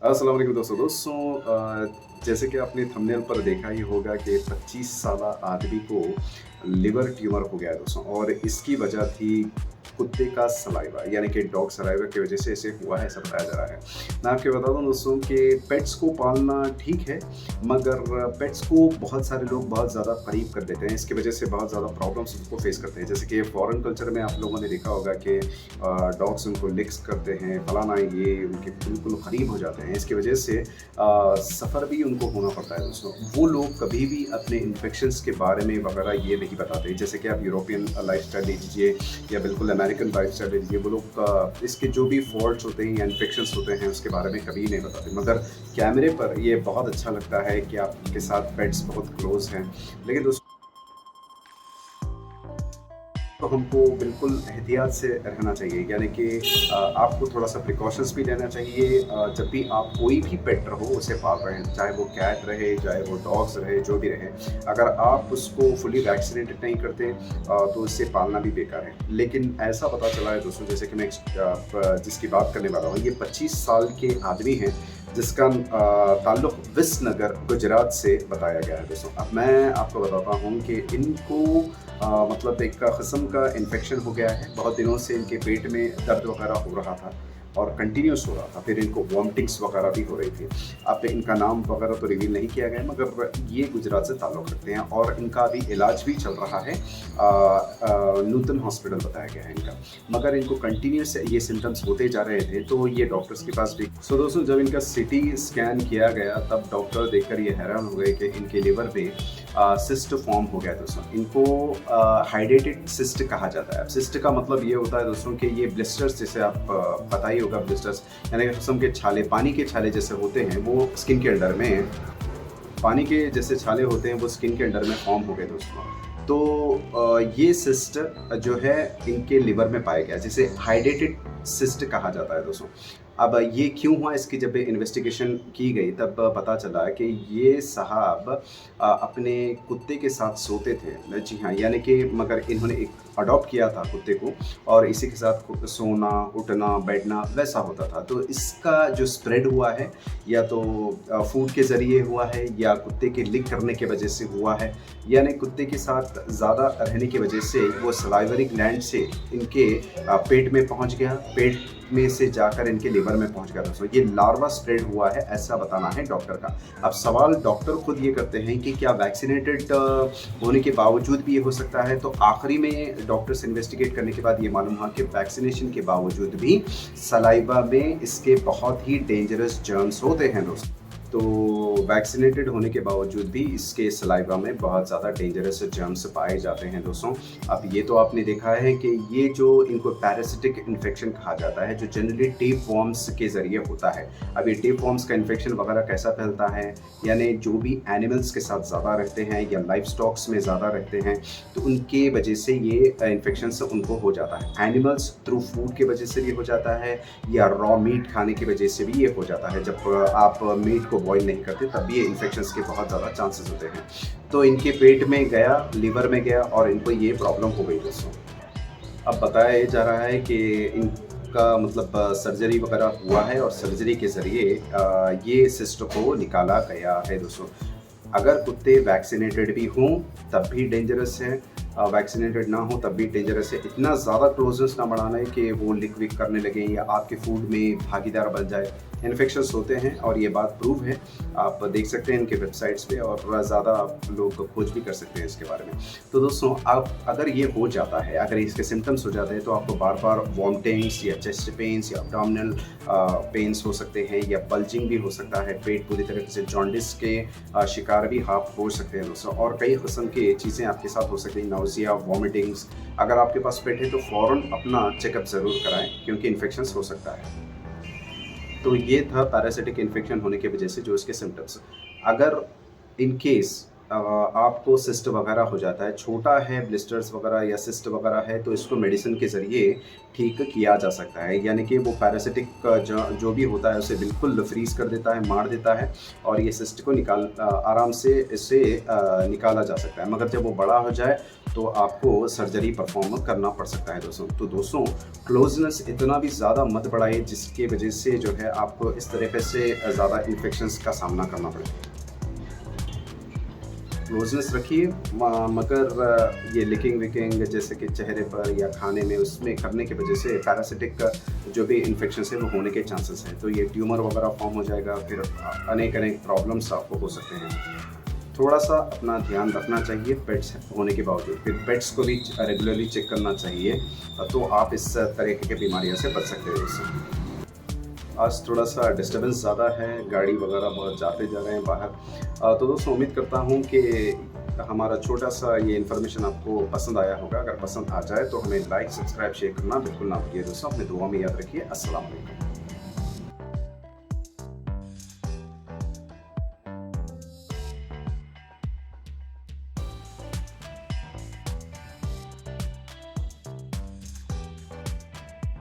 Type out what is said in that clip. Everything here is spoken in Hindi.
अस्सलाम वालेकुम जैसे कि आपने थंबनेल पर देखा ही होगा कि 25 साला आदमी को लिवर ट्यूमर हो गया है दोस्तों, और इसकी वजह थी कुत्ते का सलाइवा, यानी कि डॉग सलाइवा की वजह से ऐसे हुआ है, ऐसा बताया जा रहा है। मैं आपको बता दूं दोस्तों कि पेट्स को पालना ठीक है, मगर पेट्स को बहुत सारे लोग बहुत ज़्यादा करीब कर देते हैं। इसकी वजह से बहुत ज़्यादा प्रॉब्लम्स उनको फेस करते हैं। जैसे कि फॉरेन कल्चर में आप लोगों ने देखा होगा कि डॉग्स उनको लिक्स करते हैं, फलाना, ये उनके बिल्कुल करीब हो जाते हैं। इसकी वजह से सफ़र भी उनको होना पड़ता है दोस्तों। वो लोग कभी भी अपने इन्फेक्शंस के बारे में वगैरह ये नहीं बताते। जैसे कि आप यूरोपियन लाइफस्टाइल लीजिए या बिल्कुल अमेरिकन लाइफस्टाइल लीजिए, वो लोग इसके जो भी फॉल्ट्स होते हैं या इन्फेक्शंस होते हैं उसके बारे में कभी नहीं बताते। मगर कैमरे पर ये बहुत अच्छा लगता है कि आपके साथ पेट्स बहुत क्लोज हैं। लेकिन दोस्तों, तो हमको बिल्कुल एहतियात से रहना चाहिए, यानी कि आपको थोड़ा सा प्रिकॉशंस भी लेना चाहिए। जब भी आप कोई भी पेट रहो उसे पाल रहे हैं, चाहे वो कैट रहे, चाहे वो डॉग्स रहे, जो भी रहे, अगर आप उसको फुली वैक्सीनेटेड नहीं करते तो उससे पालना भी बेकार है। लेकिन ऐसा पता चला है दोस्तों, जैसे कि मैं जिसकी बात करने वाला हूँ, ये 25 साल के आदमी हैं जिसका ताल्लुक़ विसनगर गुजरात से बताया गया है दोस्तों। अब मैं आपको बताता हूँ कि इनको मतलब एक किस्म का इन्फेक्शन हो गया है। बहुत दिनों से इनके पेट में दर्द वगैरह हो रहा था और कंटिन्यूस हो रहा था। फिर इनको वॉमिटिंग्स वगैरह भी हो रही थी। अब इनका नाम वगैरह तो रिवील नहीं किया गया, मगर ये गुजरात से ताल्लुक़ रखते हैं और इनका अभी इलाज भी चल रहा है। नूतन हॉस्पिटल बताया गया है इनका, मगर इनको कंटिन्यूस ये सिम्टम्स होते जा रहे थे, तो ये डॉक्टर्स के पास भी। सो दोस्तों, जब इनका सिटी स्कैन किया गया तब डॉक्टर देखकर ये हैरान हो गए कि इनके लिवर में सिस्ट फॉर्म हो गया है दोस्तों। इनको हाइड्रेटेड सिस्ट कहा जाता है। सिस्ट का मतलब ये होता है दोस्तों कि ये ब्लिस्टर्स, जैसे आप पता ही होगा, ब्लिस्टर्स यानी कि किस्म के छाले, पानी के छाले जैसे होते हैं, वो स्किन के अंडर में, पानी के जैसे छाले होते हैं वो स्किन के अंडर में फॉर्म हो गए दोस्तों। तो ये सिस्ट जो है इनके लिवर में पाया गया, जिसे हाइड्रेटेड सिस्ट कहा जाता है दोस्तों। अब ये क्यों हुआ, इसकी जब इन्वेस्टिगेशन की गई तब पता चला कि ये साहब अपने कुत्ते के साथ सोते थे। जी हाँ, यानी कि मगर इन्होंने एक अडॉप्ट किया था कुत्ते को, और इसी के साथ सोना, उठना, बैठना वैसा होता था। तो इसका जो स्प्रेड हुआ है, या तो फूड के ज़रिए हुआ है, या कुत्ते के लिक करने की वजह से हुआ है, यानी कुत्ते के साथ ज़्यादा रहने की वजह से वो सलाइवरी ग्लैंड से इनके पेट में पहुंच गया, पेट में से जाकर इनके लिवर में पहुंच गया दोस्तों। ये लार्वा स्प्रेड हुआ है, ऐसा बताना है डॉक्टर का। अब सवाल डॉक्टर खुद ये करते हैं कि क्या वैक्सीनेटेड होने के बावजूद भी ये हो सकता है। तो आखिरी में डॉक्टर्स इन्वेस्टिगेट करने के बाद ये मालूम हुआ कि वैक्सीनेशन के बावजूद भी सलाइवा में इसके बहुत ही डेंजरस जर्म्स होते हैं दोस्तों। तो वैक्सीनेटेड होने के बावजूद भी इसके सलाइवा में बहुत ज़्यादा डेंजरस जर्म्स पाए जाते हैं दोस्तों। अब ये तो आपने देखा है कि ये जो इनको पैरासिटिक इन्फेक्शन कहा जाता है, जो जनरली टेप वॉर्म्स के ज़रिए होता है। अब ये टेप वॉर्म्स का इन्फेक्शन वगैरह कैसा फैलता है, यानी जो भी एनिमल्स के साथ ज़्यादा रहते हैं या लाइफ स्टॉक्स में ज़्यादा रहते हैं, तो उनके वजह से ये इन्फेक्शन उनको हो जाता है। एनिमल्स थ्रू फूड की वजह से भी हो जाता है, या रॉ मीट खाने की वजह से भी ये हो जाता है। जब आप मीट को बॉईल नहीं करते तब भी ये इन्फेक्शंस के बहुत ज़्यादा चांसेस होते हैं। तो इनके पेट में गया, लिवर में गया, और इनको ये प्रॉब्लम हो गई दोस्तों। अब बताया जा रहा है कि इनका मतलब सर्जरी वगैरह हुआ है, और सर्जरी के ज़रिए ये सिस्ट को निकाला गया है दोस्तों। अगर कुत्ते वैक्सीनेटेड भी हों तब भी डेंजरस है, वैक्सीनेटेड ना हो तब भी डेंजरस है। इतना ज़्यादा क्लोजनेस ना बढ़ाना है कि वो लिक विक करने लगे या आपके फूड में भागीदार बन जाए। इन्फेक्शंस होते हैं, और ये बात प्रूव है, आप देख सकते हैं इनके वेबसाइट्स पे, और ज़्यादा लोग खोज भी कर सकते हैं इसके बारे में। तो दोस्तों, आप अगर ये हो जाता है, अगर इसके सिम्टम्स हो जाते हैं, तो आपको बार बार वॉमिटिंग्स या चेस्ट पेन्स या अब्डोमिनल पेन्स हो सकते हैं, या बल्जिंग भी हो सकता है। पेट पूरी तरह से जॉन्डिस के शिकार भी आप हो सकते हैं दोस्तों, और कई किस्म की चीज़ें आपके साथ हो सकती हैं, नाउजिया, वॉमिटिंग्स। अगर आपके पास पेट है तो फ़ौरन अपना चेकअप ज़रूर कराएं, क्योंकि इन्फेक्शंस हो सकता है। तो ये था पैरासिटिक इन्फेक्शन होने की वजह से जो इसके सिम्टम्स। अगर इन केस आपको सिस्ट वगैरह हो जाता है, छोटा है ब्लिस्टर्स वगैरह या सिस्ट वगैरह है, तो इसको मेडिसिन के ज़रिए ठीक किया जा सकता है। यानी कि वो पैरासिटिक जो भी होता है उसे बिल्कुल फ्रीज़ कर देता है, मार देता है और ये सिस्ट को आराम से इससे निकाला जा सकता है। मगर जब वो बड़ा हो जाए तो आपको सर्जरी परफॉर्म करना पड़ सकता है दोस्तों। तो दोस्तों, क्लोज़नेस इतना भी ज़्यादा मत बढ़ाइए जिसकी वजह से जो है आपको इस तरीके से ज़्यादा इन्फेक्शंस का सामना करना पड़े। क्लोजनेस रखिए, मगर ये लिकिंग विकिंग जैसे कि चेहरे पर या खाने में उसमें करने की वजह से पैरासिटिक जो भी इन्फेक्शन है वो होने के चांसेस हैं। तो ये ट्यूमर वगैरह फॉर्म हो जाएगा, फिर अनेक अनेक प्रॉब्लम्स आपको हो सकते हैं। थोड़ा सा अपना ध्यान रखना चाहिए पेट्स होने के बावजूद। फिर पेट्स को भी रेगुलरली चेक करना चाहिए, तो आप इस तरह की बीमारियों से बच सकते हो इससे। आज थोड़ा सा डिस्टर्बेंस ज़्यादा है, गाड़ी वगैरह बहुत जाते जा रहे हैं बाहर। तो दोस्तों, उम्मीद करता हूँ कि हमारा छोटा सा ये इन्फॉर्मेशन आपको पसंद आया होगा। अगर पसंद आ जाए तो हमें लाइक, सब्सक्राइब, शेयर करना बिल्कुल ना भूलिए दोस्तों। अपने दुआ में याद रखिए। अस्सलाम वालेकुम।